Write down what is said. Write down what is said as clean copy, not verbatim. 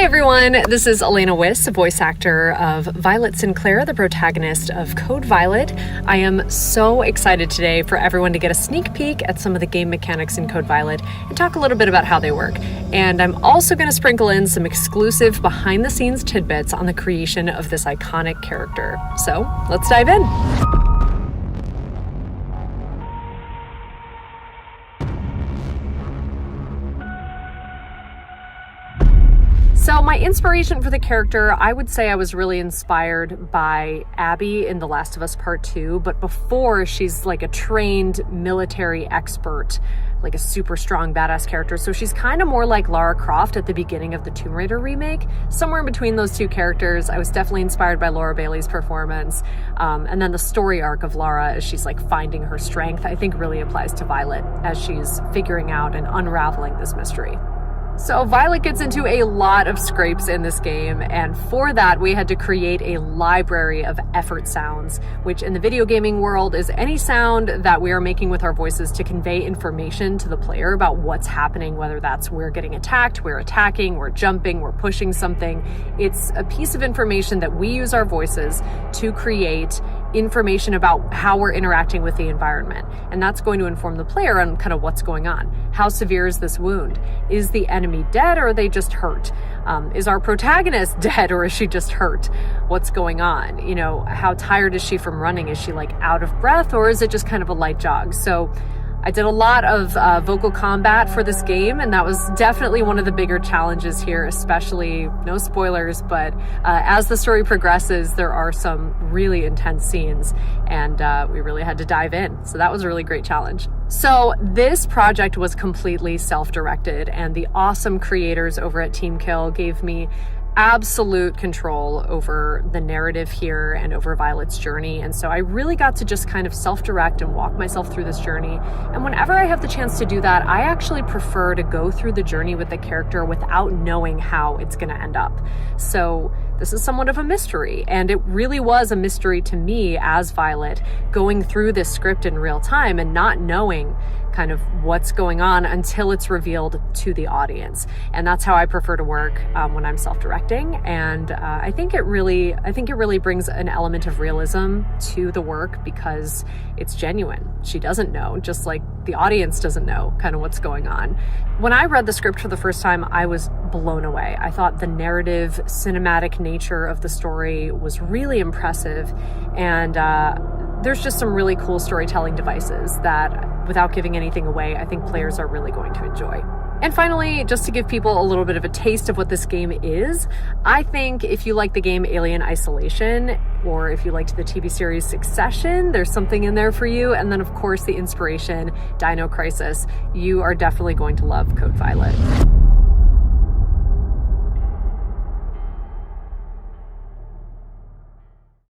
Hey everyone, this is Alaina Wis, a voice actor of Violet Sinclair, the protagonist of Code Violet. I am so excited today for everyone to get a sneak peek at some of the game mechanics in Code Violet and talk a little bit about how they work. And I'm also going to sprinkle in some exclusive behind-the-scenes tidbits on the creation of this iconic character. So let's dive in. So my inspiration for the character, I would say I was really inspired by Abby in The Last of Us Part 2, but before she's like a trained military expert, like a super strong badass character. So she's kind of more like Lara Croft at the beginning of the Tomb Raider remake. Somewhere in between those two characters, I was definitely inspired by Laura Bailey's performance. And then the story arc of Lara as she's like finding her strength, I think really applies to Violet as she's figuring out and unraveling this mystery. So Violet gets into a lot of scrapes in this game, and for that we had to create a library of effort sounds, which in the video gaming world is any sound that we are making with our voices to convey information to the player about what's happening, whether that's we're getting attacked, we're attacking, we're jumping, we're pushing something. It's a piece of information that we use our voices to create information about how we're interacting with the environment. And that's going to inform the player on kind of what's going on. How severe is this wound? Is the enemy dead or are they just hurt? Is our protagonist dead or is she just hurt? What's going on? You know, how tired is she from running? Is she like out of breath or is it just kind of a light jog? So I did a lot of vocal combat for this game, and that was definitely one of the bigger challenges here, especially, no spoilers, but as the story progresses, there are some really intense scenes, and we really had to dive in. So that was a really great challenge. So this project was completely self-directed, and the awesome creators over at Team Kill gave me absolute control over the narrative here and over Violet's journey. And so I really got to just kind of self-direct and walk myself through this journey. And whenever I have the chance to do that, I actually prefer to go through the journey with the character without knowing how it's going to end up. So this is somewhat of a mystery, and it really was a mystery to me as Violet, going through this script in real time and not knowing kind of what's going on until it's revealed to the audience. And that's how I prefer to work when I'm self-directing. And I think it really brings an element of realism to the work because it's genuine. She doesn't know, just like the audience doesn't know kind of what's going on. When I read the script for the first time, I was blown away. I thought the narrative, cinematic nature of the story was really impressive. And there's just some really cool storytelling devices that, without giving anything away, I think players are really going to enjoy. And finally, just to give people a little bit of a taste of what this game is, I think if you like the game Alien Isolation, or if you liked the TV series Succession, there's something in there for you. And then of course the inspiration, Dino Crisis, you are definitely going to love Code Violet.